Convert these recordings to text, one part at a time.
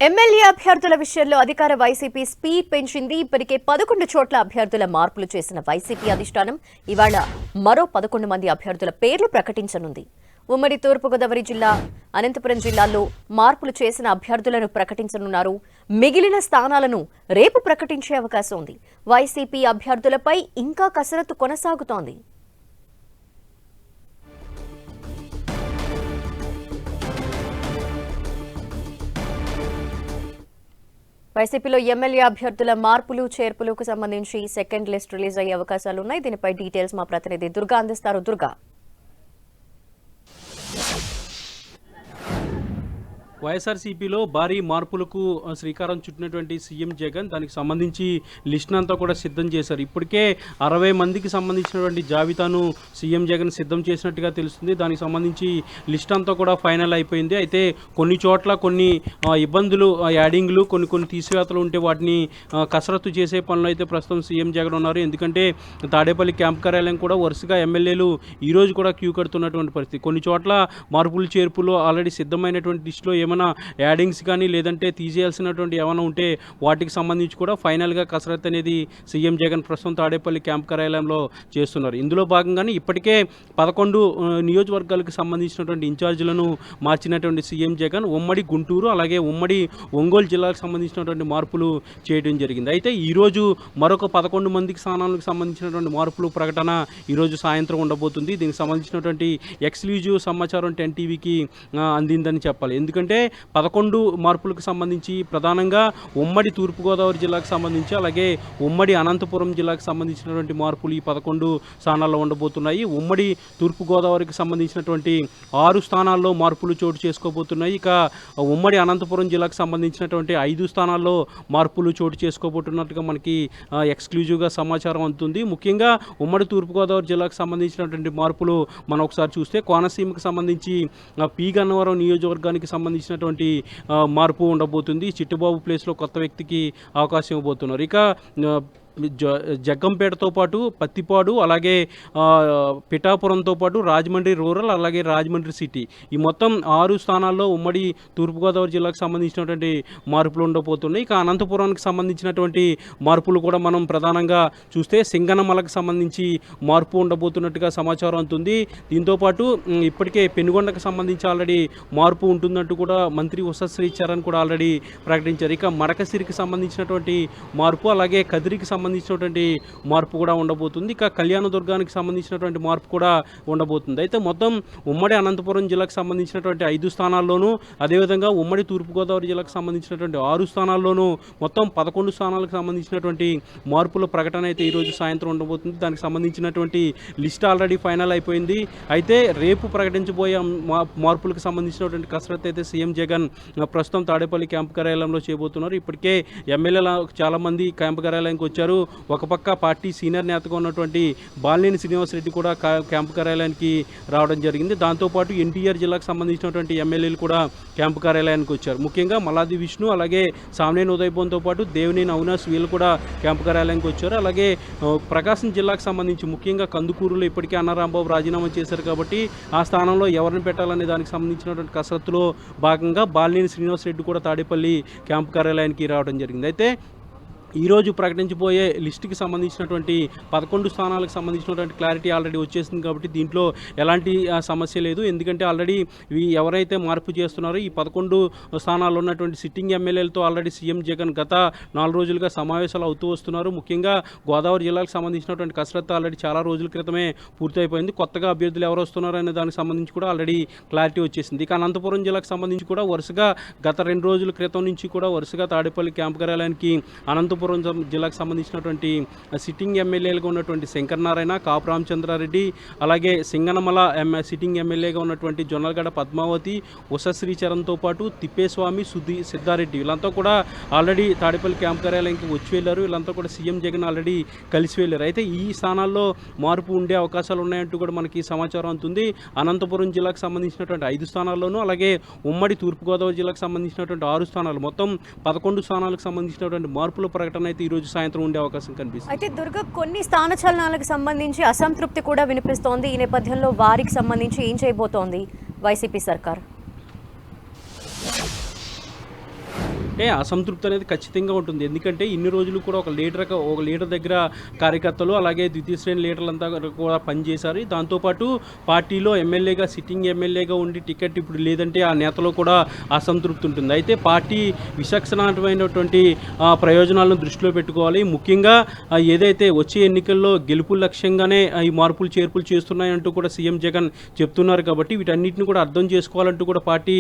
MLA అభ్యర్థుల విషయంలో అధికార వైసీపీ స్పీడ్ పెంచింది. ఇప్పటికే 11 చోట్ల అభ్యర్థుల మార్పులు చేసిన వైసీపీ అధిష్టానం ఇవాళ మరో 11 మంది అభ్యర్థుల పేర్లు ప్రకటించనుంది. ఉమ్మడి తూర్పుగోదావరి జిల్లా, అనంతపురం జిల్లాల్లో మార్పులు చేసిన అభ్యర్థులను ప్రకటించనున్నారు. మిగిలిన స్థానాలను రేపు ప్రకటించే అవకాశం ఉంది. వైసీపీ అభ్యర్థులపై ఇంకా కసరత్తు కొనసాగుతోంది. వైసీపీలో ఎమ్మెల్యే అభ్యర్థుల మార్పులు చేర్పులకు సంబంధించి సెకండ్ లిస్ట్ రిలీజ్ అయ్యే అవకాశాలున్నాయి. దీనిపై డీటెయిల్స్ మా ప్రతినిధి దుర్గా అందిస్తారు. దుర్గా, వైఎస్ఆర్సీపీలో భారీ మార్పులకు శ్రీకారం చుట్టినటువంటి సీఎం జగన్ దానికి సంబంధించి లిస్ట్ను అంతా కూడా సిద్ధం చేశారు. ఇప్పటికే 60 మందికి సంబంధించినటువంటి జాబితాను సీఎం జగన్ సిద్ధం చేసినట్టుగా తెలుస్తుంది. దానికి సంబంధించి లిస్ట్ అంతా కూడా ఫైనల్ అయిపోయింది. అయితే కొన్ని చోట్ల కొన్ని ఇబ్బందులు, యాడింగ్లు, కొన్ని తీసివేతలు ఉంటే వాటిని కసరత్తు చేసే పనులు అయితే ప్రస్తుతం సీఎం జగన్ ఉన్నారు. ఎందుకంటే తాడేపల్లి క్యాంప్ కార్యాలయం కూడా వరుసగా ఎమ్మెల్యేలు ఈరోజు కూడా క్యూ కడుతున్నటువంటి పరిస్థితి. కొన్ని చోట్ల మార్పులు చేర్పులు ఆల్రెడీ సిద్ధమైనటువంటి లిస్టులో ఏమైనా యాడింగ్స్ కానీ లేదంటే తీసేయాల్సినటువంటి ఏమైనా ఉంటే వాటికి సంబంధించి కూడా ఫైనల్గా కసరత్తు అనేది సీఎం జగన్ ప్రస్తుతం తాడేపల్లి క్యాంప్ కార్యాలయంలో చేస్తున్నారు. ఇందులో భాగంగానే ఇప్పటికే 11 నియోజకవర్గాలకు సంబంధించినటువంటి ఇన్ఛార్జీలను మార్చినటువంటి సీఎం జగన్ ఉమ్మడి గుంటూరు అలాగే ఉమ్మడి ఒంగోలు జిల్లాకు సంబంధించినటువంటి మార్పులు చేయడం జరిగింది. అయితే ఈరోజు మరొక 11 మందికి స్థానాలకు సంబంధించినటువంటి మార్పులు ప్రకటన ఈరోజు సాయంత్రం ఉండబోతుంది. దీనికి సంబంధించినటువంటి ఎక్స్క్లూజివ్ సమాచారం 10 టీవీకి అందిందని చెప్పాలి. ఎందుకంటే 11 మార్పులకు సంబంధించి ప్రధానంగా ఉమ్మడి తూర్పుగోదావరి జిల్లాకు సంబంధించి అలాగే ఉమ్మడి అనంతపురం జిల్లాకు సంబంధించినటువంటి మార్పులు ఈ 11 స్థానాల్లో ఉండబోతున్నాయి. ఉమ్మడి తూర్పుగోదావరికి సంబంధించినటువంటి 6 స్థానాల్లో మార్పులు చోటు చేసుకోబోతున్నాయి. ఇక ఉమ్మడి అనంతపురం జిల్లాకు సంబంధించినటువంటి 5 స్థానాల్లో మార్పులు చోటు చేసుకోబోతున్నట్టుగా మనకి ఎక్స్క్లూజివ్గా సమాచారం అందుతుంది. ముఖ్యంగా ఉమ్మడి తూర్పుగోదావరి జిల్లాకు సంబంధించినటువంటి మార్పులు మనం ఒకసారి చూస్తే కోనసీమకు సంబంధించి పి గన్నవరం నియోజకవర్గానికి సంబంధించినటువంటి మార్పు ఉండబోతుంది. చిట్టుబాబు ప్లేస్లో కొత్త వ్యక్తికి అవకాశం ఇవ్వబోతున్నారు. ఇక జగ్గంపేటతో పాటు పత్తిపాడు అలాగే పిఠాపురంతో పాటు రాజమండ్రి రూరల్ అలాగే రాజమండ్రి సిటీ ఈ మొత్తం 6 స్థానాల్లో ఉమ్మడి తూర్పుగోదావరి జిల్లాకు సంబంధించినటువంటి మార్పులు ఉండబోతున్నాయి. ఇక అనంతపురానికి సంబంధించినటువంటి మార్పులు కూడా మనం ప్రధానంగా చూస్తే సింగనమలకు సంబంధించి మార్పు ఉండబోతున్నట్టుగా సమాచారం అందుతుంది. దీంతోపాటు ఇప్పటికే పెనుగొండకు సంబంధించి ఆల్రెడీ మార్పు ఉంటుందంటూ కూడా మంత్రి ఉషశ్రీ చరణ్ కూడా ఆల్రెడీ ప్రకటించారు. ఇక మడకసిరికి సంబంధించినటువంటి మార్పు అలాగే కదిరికి సంబంధించినటువంటి మార్పు కూడా ఉండబోతుంది. ఇక కళ్యాణదుర్గానికి సంబంధించినటువంటి మార్పు కూడా ఉండబోతుంది. అయితే మొత్తం ఉమ్మడి అనంతపురం జిల్లాకు సంబంధించినటువంటి 5 స్థానాల్లోనూ అదేవిధంగా ఉమ్మడి తూర్పుగోదావరి జిల్లాకు సంబంధించినటువంటి 6 స్థానాల్లోనూ మొత్తం 11 స్థానాలకు సంబంధించినటువంటి మార్పుల ప్రకటన అయితే ఈరోజు సాయంత్రం ఉండబోతుంది. దానికి సంబంధించినటువంటి లిస్ట్ ఆల్రెడీ ఫైనల్ అయిపోయింది. అయితే రేపు ప్రకటించబోయే మార్పులకు సంబంధించినటువంటి కసరత్తు అయితే సీఎం జగన్ ప్రస్తుతం తాడేపల్లి క్యాంప్ కార్యాలయంలో చేయబోతున్నారు. ఇప్పటికే ఎమ్మెల్యేలు చాలామంది క్యాంప్ కార్యాలయానికి వచ్చారు. ఒక పక్క పార్టీ సీనియర్ నేతగా ఉన్నటువంటి బాలినేని శ్రీనివాసరెడ్డి కూడా క్యాంపు కార్యాలయానికి రావడం జరిగింది. దాంతోపాటు ఎన్టీఆర్ జిల్లాకు సంబంధించినటువంటి ఎమ్మెల్యేలు కూడా క్యాంపు కార్యాలయానికి వచ్చారు. ముఖ్యంగా మల్లాది విష్ణు అలాగే సామినేని ఉదయభవన్తో పాటు దేవినేని అవినాష్ వీళ్ళు కూడా క్యాంపు కార్యాలయానికి వచ్చారు. అలాగే ప్రకాశం జిల్లాకు సంబంధించి ముఖ్యంగా కందుకూరులో ఇప్పటికే అన్నారాంబాబు రాజీనామా చేశారు కాబట్టి ఆ స్థానంలో ఎవరిని పెట్టాలనే దానికి సంబంధించినటువంటి కసరత్తులో భాగంగా బాలినేని శ్రీనివాసరెడ్డి కూడా తాడేపల్లి క్యాంపు కార్యాలయానికి రావడం జరిగింది. అయితే ఈరోజు ప్రకటించబోయే లిస్టుకి సంబంధించినటువంటి 11 స్థానాలకు సంబంధించినటువంటి క్లారిటీ ఆల్రెడీ వచ్చేసింది కాబట్టి దీంట్లో ఎలాంటి సమస్య లేదు. ఎందుకంటే ఆల్రెడీ ఎవరైతే మార్పు చేస్తున్నారో ఈ 11 స్థానాల్లో ఉన్నటువంటి సిట్టింగ్ ఎమ్మెల్యేలతో ఆల్రెడీ సీఎం జగన్ గత 4 రోజులుగా సమావేశాలు అవుతూ వస్తున్నారు. ముఖ్యంగా గోదావరి జిల్లాకు సంబంధించినటువంటి కసరత్తు ఆల్రెడీ చాలా రోజుల క్రితమే పూర్తయిపోయింది. కొత్తగా అభ్యర్థులు ఎవరు వస్తున్నారు అనే దానికి సంబంధించి కూడా ఆల్రెడీ క్లారిటీ వచ్చేసింది. ఇక అనంతపురం జిల్లాకు సంబంధించి కూడా వరుసగా గత 2 రోజుల క్రితం నుంచి కూడా వరుసగా తాడేపల్లి క్యాంపు కార్యాలయానికి అనంతపురం జిల్లాకు సంబంధించినటువంటి సిట్టింగ్ ఎమ్మెల్యేలుగా ఉన్నటువంటి శంకర్ నారాయణ, కాపు రామచంద్రారెడ్డి అలాగే సింగనమల సిట్టింగ్ ఎమ్మెల్యేగా ఉన్నటువంటి జొన్నలగడ్డ పద్మావతి, ఉషశ్రీ చరణ్తో పాటు తిప్పేస్వామి, సిద్ధారెడ్డి వీళ్ళంతా కూడా ఆల్రెడీ తాడేపల్లి క్యాంప్ కార్యాలయానికి వచ్చి వెళ్ళారు. వీళ్ళంతా కూడా సీఎం జగన్ ఆల్రెడీ కలిసి వెళ్ళారు. అయితే ఈ స్థానాల్లో మార్పు ఉండే అవకాశాలు ఉన్నాయంటూ కూడా మనకి సమాచారం అందుతుంది. అనంతపురం జిల్లాకు సంబంధించినటువంటి 5 స్థానాల్లోనూ అలాగే ఉమ్మడి తూర్పుగోదావరి జిల్లాకు సంబంధించినటువంటి 6 స్థానాలు మొత్తం 11 స్థానాలకు సంబంధించినటువంటి మార్పుల ప్రకటన అయితే ఈ రోజు సాయంత్రం ఉండే అవకాశం కనిపిస్తుంది. అయితే దుర్గ, కొన్ని స్థాన చలనాలకు సంబంధించి అసంతృప్తి కూడా వినిపిస్తోంది. ఈ నేపథ్యంలో వారికి సంబంధించి ఏం చేయబోతోంది వైసీపీ సర్కార్? అంటే అసంతృప్తి అనేది ఖచ్చితంగా ఉంటుంది. ఎందుకంటే ఇన్ని రోజులు కూడా ఒక లీడర్ దగ్గర కార్యకర్తలు అలాగే ద్వితీయ శ్రేణి లీడర్లంతా కూడా పనిచేశారు. దాంతోపాటు పార్టీలో ఎమ్మెల్యేగా సిట్టింగ్ ఎమ్మెల్యేగా ఉండి టికెట్ ఇప్పుడు లేదంటే ఆ నేతలో కూడా అసంతృప్తి ఉంటుంది. అయితే పార్టీ విచక్షణాత్మకమైనటువంటి ప్రయోజనాలను దృష్టిలో పెట్టుకోవాలి. ముఖ్యంగా ఏదైతే వచ్చే ఎన్నికల్లో గెలుపు లక్ష్యంగానే ఈ మార్పులు చేర్పులు చేస్తున్నాయంటూ కూడా సీఎం జగన్ చెప్తున్నారు. కాబట్టి వీటన్నిటిని కూడా అర్థం చేసుకోవాలంటూ కూడా పార్టీ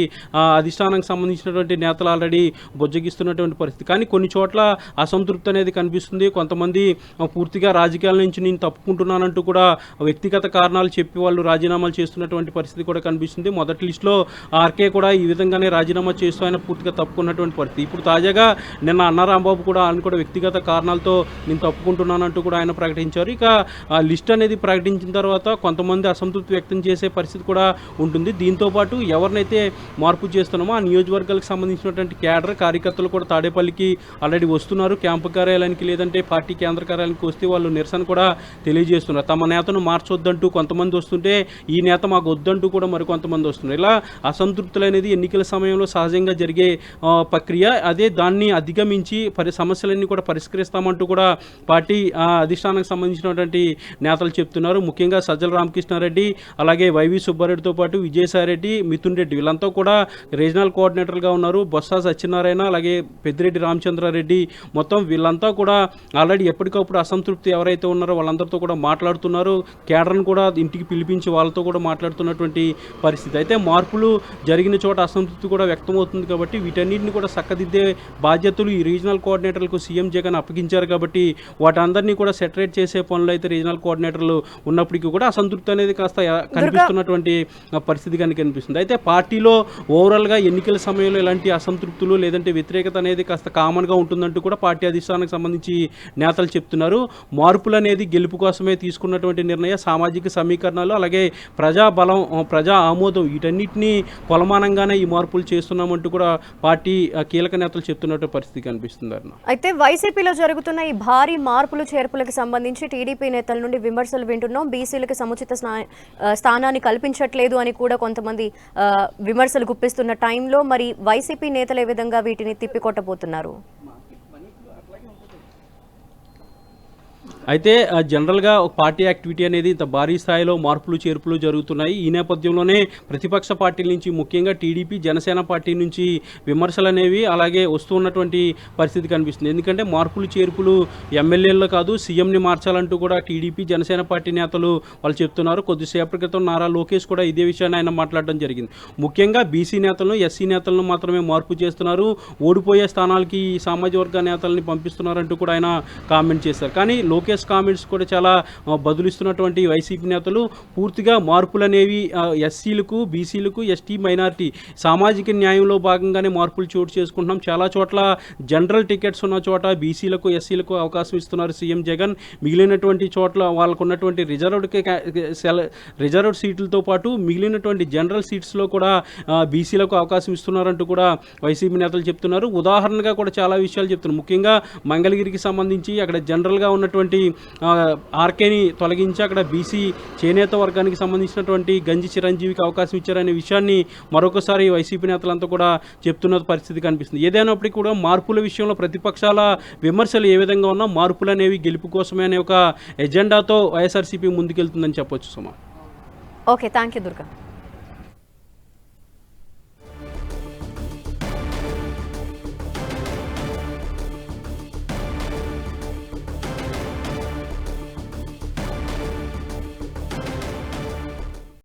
అధిష్టానానికి సంబంధించినటువంటి నేతలు ఆల్రెడీ బొజ్జగిస్తున్నటువంటి పరిస్థితి. కానీ కొన్ని చోట్ల అసంతృప్తి అనేది కనిపిస్తుంది. కొంతమంది పూర్తిగా రాజకీయాల నుంచి నేను తప్పుకుంటున్నానంటూ కూడా వ్యక్తిగత కారణాలు చెప్పి వాళ్ళు రాజీనామాలు చేస్తున్నటువంటి పరిస్థితి కూడా కనిపిస్తుంది. మొదటి లిస్టులో ఆర్కే కూడా ఈ విధంగానే రాజీనామా చేస్తూ ఆయన పూర్తిగా తప్పుకున్నటువంటి పరిస్థితి. ఇప్పుడు తాజాగా నిన్న అన్నారాంబాబు కూడా ఆయన కూడా వ్యక్తిగత కారణాలతో నేను తప్పుకుంటున్నానంటూ కూడా ఆయన ప్రకటించారు. ఇక ఆ లిస్ట్ అనేది ప్రకటించిన తర్వాత కొంతమంది అసంతృప్తి వ్యక్తం చేసే పరిస్థితి కూడా ఉంటుంది. దీంతోపాటు ఎవరినైతే మార్పు చేస్తున్నామో ఆ నియోజకవర్గాలకు సంబంధించినటువంటి క్యాడర్ కార్యకర్తలు కూడా తాడేపల్లికి ఆల్రెడీ వస్తున్నారు. క్యాంపు కార్యాలయానికి లేదంటే పార్టీ కేంద్ర కార్యాలయానికి వస్తే వాళ్ళు నిరసన కూడా తెలియజేస్తున్నారు. తమ నేతను మార్చొద్దంటూ కొంతమంది వస్తుంటే ఈ నేత మాకు వద్దంటూ కూడా మరికొంతమంది వస్తున్నారు. ఇలా అసంతృప్తులు అనేది ఎన్నికల సమయంలో సహజంగా జరిగే ప్రక్రియ. అదే దాన్ని అధిగమించి సమస్యలన్నీ కూడా పరిష్కరిస్తామంటూ కూడా పార్టీ అధిష్టానానికి సంబంధించినటువంటి నేతలు చెప్తున్నారు. ముఖ్యంగా సజ్జల రామకృష్ణారెడ్డి అలాగే వైవి సుబ్బారెడ్డితో పాటు విజయసాయిరెడ్డి, మిథున్ రెడ్డి వీళ్ళంతా కూడా రీజనల్ కోఆర్డినేటర్గా ఉన్నారు. బొత్స సత్యనారాయణ అలాగే పెద్దిరెడ్డి రామచంద్రారెడ్డి మొత్తం వీళ్ళంతా కూడా ఆల్రెడీ ఎప్పటికప్పుడు అసంతృప్తి ఎవరైతే ఉన్నారో వాళ్ళందరితో కూడా మాట్లాడుతున్నారు. కేడర్ను కూడా ఇంటికి పిలిపించి వాళ్ళతో కూడా మాట్లాడుతున్నటువంటి పరిస్థితి. అయితే మార్పులు జరిగిన చోట అసంతృప్తి కూడా వ్యక్తమవుతుంది. కాబట్టి వీటన్నిటిని కూడా చక్కదిద్దే బాధ్యతలు ఈ రీజనల్ కోఆర్డినేటర్లకు సీఎం జగన్ అప్పగించారు. కాబట్టి వాటందరినీ కూడా సెటరేట్ చేసే పనులు అయితే రీజనల్ కోఆర్డినేటర్లు ఉన్నప్పటికీ కూడా అసంతృప్తి అనేది కాస్త కనిపిస్తున్నటువంటి పరిస్థితి కనిపిస్తుంది. అయితే పార్టీలో ఓవరాల్గా ఎన్నికల సమయంలో ఇలాంటి అసంతృప్తులు లేదంటే వ్యతిరేకత అనేది కాస్త కామన్గా ఉంటుందంటూ కూడా పార్టీ అధిష్టానానికి సంబంధించి నేతలు చెప్తున్నారు. మార్పులు అనేది గెలుపు కోసమే తీసుకున్నటువంటి నిర్ణయం. సామాజిక సమీకరణాలు అలాగే ప్రజాబలం, ప్రజా ఆమోదం వీటన్నిటినీ కొలమానంగానే ఈ మార్పులు చేస్తున్నామంటూ కూడా పార్టీ కీలక నేతలు చెప్తున్నట్టు పరిస్థితి కనిపిస్తుంది. అయితే వైసీపీలో జరుగుతున్న ఈ భారీ మార్పులు చేర్పులకు సంబంధించి టీడీపీ నేతల నుండి విమర్శలు వింటున్నాం. బీసీలకు సముచిత స్థానాన్ని కల్పించట్లేదు అని కూడా కొంతమంది విమర్శలు గుప్పిస్తున్న టైంలో మరి వైసీపీ నేతలు ఏ విధంగా వీటిని తిప్పికొట్టబోతున్నారు? అయితే జనరల్గా ఒక పార్టీ యాక్టివిటీ అనేది ఇంత భారీ స్థాయిలో మార్పులు చేర్పులు జరుగుతున్నాయి. ఈ నేపథ్యంలోనే ప్రతిపక్ష పార్టీల నుంచి ముఖ్యంగా టీడీపీ జనసేన పార్టీ నుంచి విమర్శలు అనేవి అలాగే వస్తూ ఉన్నటువంటి పరిస్థితి కనిపిస్తుంది. ఎందుకంటే మార్పులు చేర్పులు ఎమ్మెల్యేల్లో కాదు సీఎంని మార్చాలంటూ కూడా టీడీపీ జనసేన పార్టీ నేతలు వాళ్ళు చెప్తున్నారు. కొద్దిసేపటి క్రితం నారా లోకేష్ కూడా ఇదే విషయాన్ని ఆయన మాట్లాడడం జరిగింది. ముఖ్యంగా బీసీ నేతలను ఎస్సీ నేతలను మాత్రమే మార్పు చేస్తున్నారు, ఓడిపోయే స్థానాలకి ఈ సామాజిక వర్గ నేతల్ని పంపిస్తున్నారంటూ కూడా ఆయన కామెంట్ చేశారు. కానీ లోకేష్ కామెంట్స్ కూడా చాలా బదులిస్తున్నటువంటి వైసీపీ నేతలు పూర్తిగా మార్పులు అనేవి ఎస్సీలకు, బీసీలకు, ఎస్టీ, మైనారిటీ సామాజిక న్యాయంలో భాగంగానే మార్పులు చోటు చేసుకుంటున్నాం. చాలా చోట్ల జనరల్ టికెట్స్ ఉన్న చోట బీసీలకు, ఎస్సీలకు అవకాశం ఇస్తున్నారు సీఎం జగన్. మిగిలినటువంటి చోట్ల వాళ్ళకు ఉన్నటువంటి రిజర్వ్డ్ సీట్లతో పాటు మిగిలినటువంటి జనరల్ సీట్స్లో కూడా బీసీలకు అవకాశం ఇస్తున్నారంటూ కూడా వైసీపీ నేతలు చెప్తున్నారు. ఉదాహరణగా కూడా చాలా విషయాలు చెప్తున్నారు. ముఖ్యంగా మంగళగిరికి సంబంధించి అక్కడ జనరల్గా ఉన్నటువంటి ఆర్కేని తొలగించి అక్కడ బీసీ చేనేత వర్గానికి సంబంధించినటువంటి గంజి చిరంజీవికి అవకాశం ఇచ్చారనే విషయాన్ని మరొకసారి వైసీపీ నేతలంతా కూడా చెప్తున్న పరిస్థితి కనిపిస్తుంది. ఏదైనప్పటికీ కూడా మార్పుల విషయంలో ప్రతిపక్షాల విమర్శలు ఏ విధంగా ఉన్నా మార్పులు అనేవి గెలుపు కోసమే అనే ఒక ఎజెండాతో వైఎస్ఆర్సీపీ ముందుకెళ్తుందని చెప్పొచ్చు సుమా. Okay, thank you Durga.